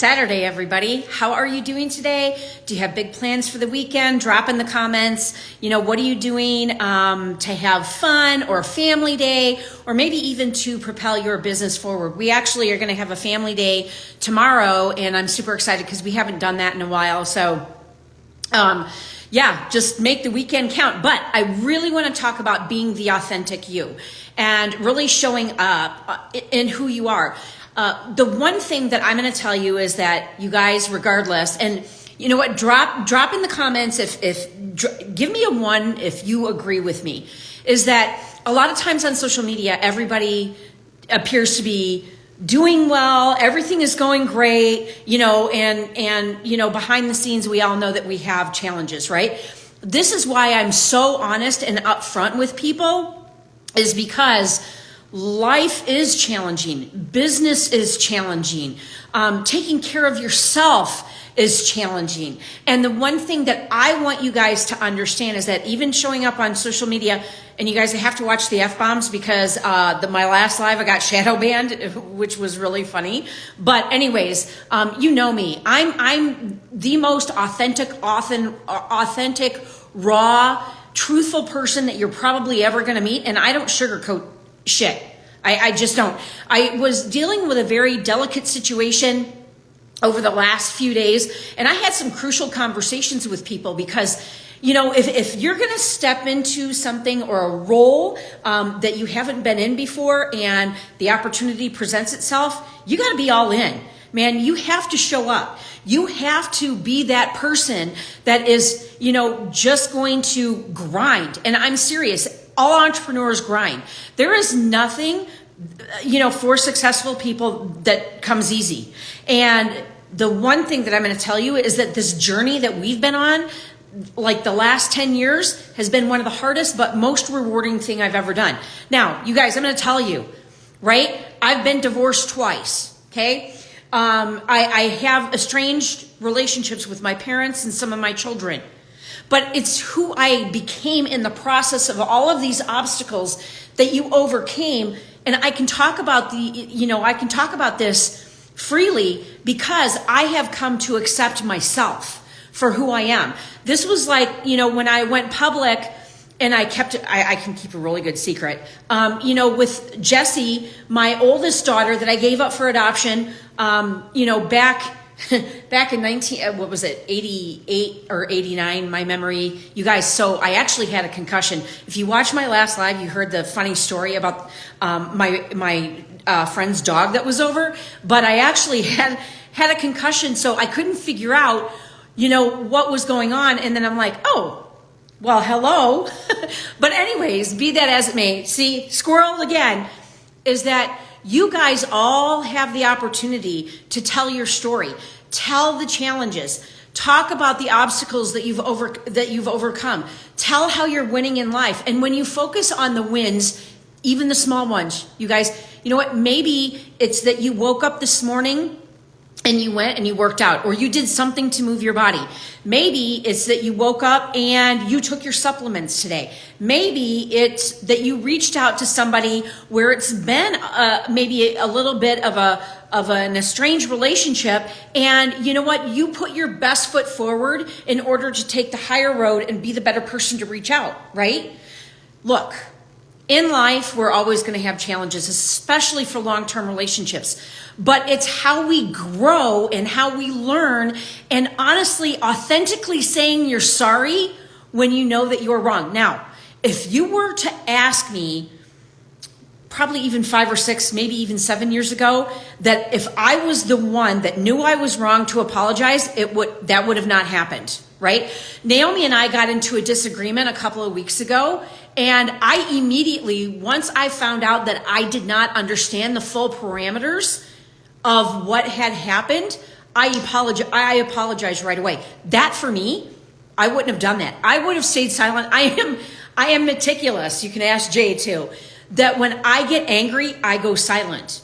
Saturday, everybody. How are you doing today? Do you have big plans for the weekend? Drop in the comments. What are you doing to have fun or a family day, or maybe even to propel your business forward? We actually are going to have a family day tomorrow, and I'm super excited because we haven't done that in a while. So, just make the weekend count. But I really want to talk about being the authentic you and really showing up in who you are. The one thing that I'm going to tell you is that you guys, regardless, and you know what, drop in the comments give me a 1 if you agree with me, is that a lot of times on social media, everybody appears to be doing well, everything is going great, and behind the scenes, we all know that we have challenges, right? This is why I'm so honest and upfront with people, is because life is challenging. Business is challenging. Taking care of yourself is challenging. And the one thing that I want you guys to understand is that even showing up on social media, and you guys have to watch the F-bombs because my last live I got shadow banned, which was really funny. But anyways, you know me. I'm the most authentic, raw, truthful person that you're probably ever going to meet, and I don't sugarcoat shit. I just don't. I was dealing with a very delicate situation over the last few days, and I had some crucial conversations with people because, if you're going to step into something or a role that you haven't been in before and the opportunity presents itself, you got to be all in. Man, you have to show up. You have to be that person that is, just going to grind. And I'm serious. All entrepreneurs grind. There is nothing, for successful people that comes easy. And the one thing that I'm going to tell you is that this journey that we've been on, like the last 10 years, has been one of the hardest but most rewarding thing I've ever done. Now, you guys, I'm going to tell you, right? I've been divorced twice, okay? I have estranged relationships with my parents and some of my children. But it's who I became in the process of all of these obstacles that you overcame. And I can talk about this freely because I have come to accept myself for who I am. This was like, when I went public, and I can keep a really good secret, with Jessie, my oldest daughter that I gave up for adoption, back in 88 or 89, my memory, you guys. So I actually had a concussion. If you watched my last live, you heard the funny story about my friend's dog that was over. But I actually had a concussion, so I couldn't figure out, what was going on. And then I'm like, oh, well, hello. But anyways, be that as it may, see, squirrel again, is that you guys all have the opportunity to tell your story, tell the challenges, talk about the obstacles that you've overcome, tell how you're winning in life. And when you focus on the wins, even the small ones, you guys, you know what? Maybe it's that you woke up this morning and you went and you worked out, or you did something to move your body. Maybe it's that you woke up and you took your supplements today. Maybe it's that you reached out to somebody where it's been maybe a little bit of an estranged relationship, and you know what? You put your best foot forward in order to take the higher road and be the better person to reach out, right? Look, in life, we're always going to have challenges, especially for long-term relationships. But it's how we grow and how we learn, and honestly, authentically saying you're sorry when you know that you're wrong. Now, if you were to ask me, probably even 5 or 6, maybe even 7 years ago, that if I was the one that knew I was wrong to apologize, that would have not happened, right? Naomi and I got into a disagreement a couple of weeks ago, and I immediately, once I found out that I did not understand the full parameters of what had happened, I apologized right away. That for me, I wouldn't have done that. I would have stayed silent. I am meticulous. You can ask Jay too. That when I get angry, I go silent.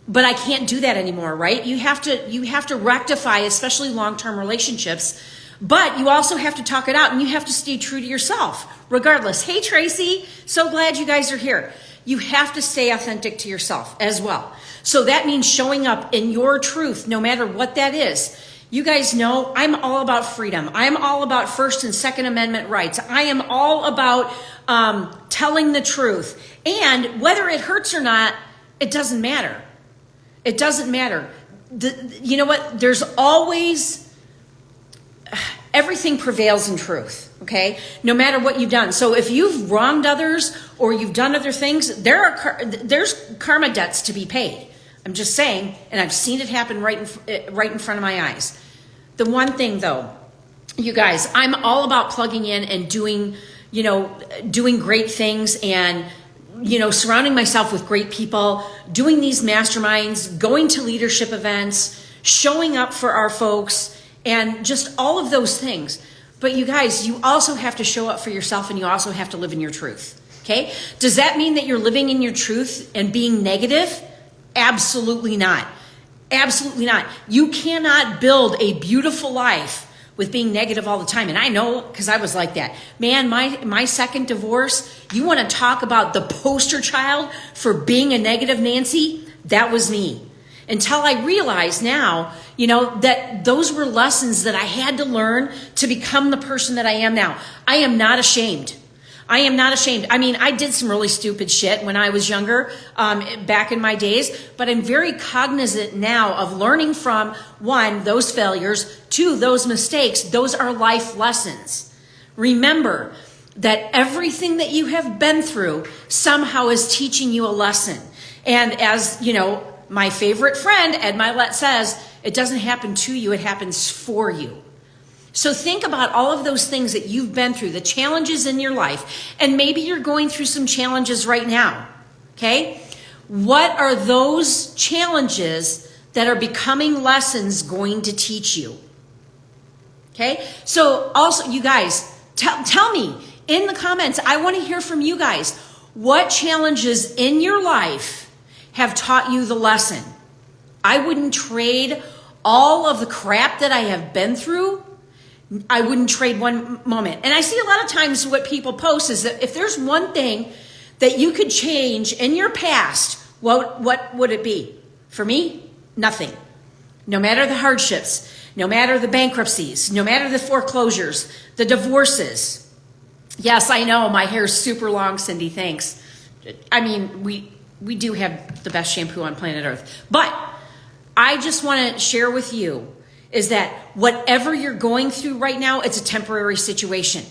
But I can't do that anymore, right? You have to rectify, especially long-term relationships. But you also have to talk it out, and you have to stay true to yourself, regardless. Hey, Tracy, so glad you guys are here. you have to stay authentic to yourself as well. So that means showing up in your truth, no matter what that is. You guys know I'm all about freedom. I'm all about First and Second Amendment rights. I am all about telling the truth. And whether it hurts or not, it doesn't matter. It doesn't matter. You know what? There's always, everything prevails in truth, okay? No matter what you've done. So if you've wronged others or you've done other things, there's karma debts to be paid. I'm just saying, and I've seen it happen right in front of my eyes. The one thing though, you guys, I'm all about plugging in and doing great things and, surrounding myself with great people, doing these masterminds, going to leadership events, showing up for our folks, and just all of those things. But you guys, you also have to show up for yourself and you also have to live in your truth, okay? Does that mean that you're living in your truth and being negative? Absolutely not. Absolutely not. You cannot build a beautiful life with being negative all the time. And I know, because I was like that. Man, my second divorce, you want to talk about the poster child for being a negative Nancy? That was me. Until I realized now, that those were lessons that I had to learn to become the person that I am now. I am not ashamed. I am not ashamed. I mean, I did some really stupid shit when I was younger, back in my days, but I'm very cognizant now of learning from, one, those failures, two, those mistakes. Those are life lessons. Remember that everything that you have been through somehow is teaching you a lesson. And as, my favorite friend, Ed Milet, says, it doesn't happen to you, it happens for you. So think about all of those things that you've been through, the challenges in your life, and maybe you're going through some challenges right now, okay? What are those challenges that are becoming lessons going to teach you? Okay? So also, you guys, tell me in the comments, I want to hear from you guys. What challenges in your life have taught you the lesson? I wouldn't trade all of the crap that I have been through. I wouldn't trade one moment. And I see a lot of times what people post is that if there's one thing that you could change in your past, what would it be? For me, nothing. No matter the hardships, no matter the bankruptcies, no matter the foreclosures, the divorces. Yes, I know my hair's super long, Cindy, thanks. I mean, we do have the best shampoo on planet Earth. But I just want to share with you is that whatever you're going through right now, it's a temporary situation.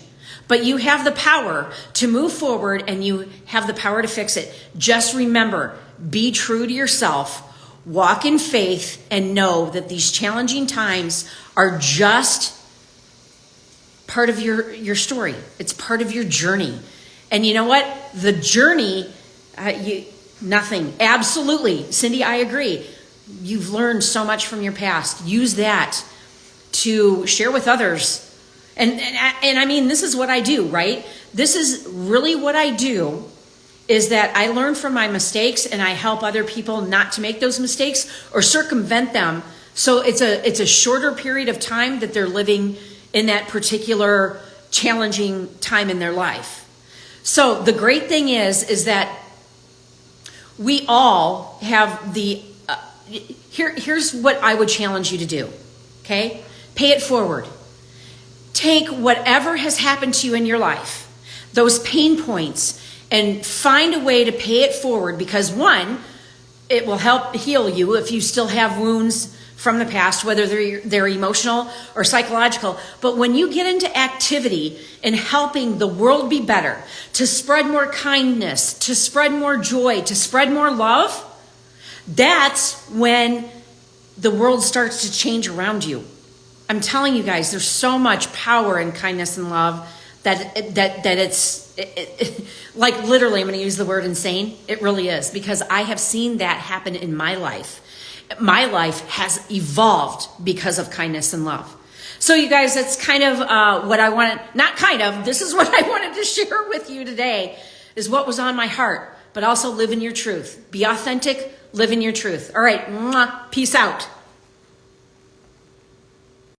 But you have the power to move forward and you have the power to fix it. Just remember, be true to yourself, walk in faith, and know that these challenging times are just part of your story. It's part of your journey. And you know what? The journey, nothing. Absolutely. Cindy, I agree. You've learned so much from your past. Use that to share with others. And I mean, this is what I do, right? This is really what I do, is that I learn from my mistakes and I help other people not to make those mistakes or circumvent them. So it's a shorter period of time that they're living in that particular challenging time in their life. So the great thing is that we all have the here's what I would challenge you to do, okay? Pay it forward. Take whatever has happened to you in your life, those pain points, and find a way to pay it forward because, one, it will help heal you if you still have wounds from the past, whether they're emotional or psychological. But when you get into activity in helping the world be better, to spread more kindness, to spread more joy, to spread more love, that's when the world starts to change around you. I'm telling you guys, there's so much power in kindness and love that it's like literally, I'm going to use the word insane. It really is, because I have seen that happen in my life. My life has evolved because of kindness and love. So you guys, that's kind of what I wanted, this is what I wanted to share with you today, is what was on my heart, but also live in your truth. Be authentic, live in your truth. All right, peace out.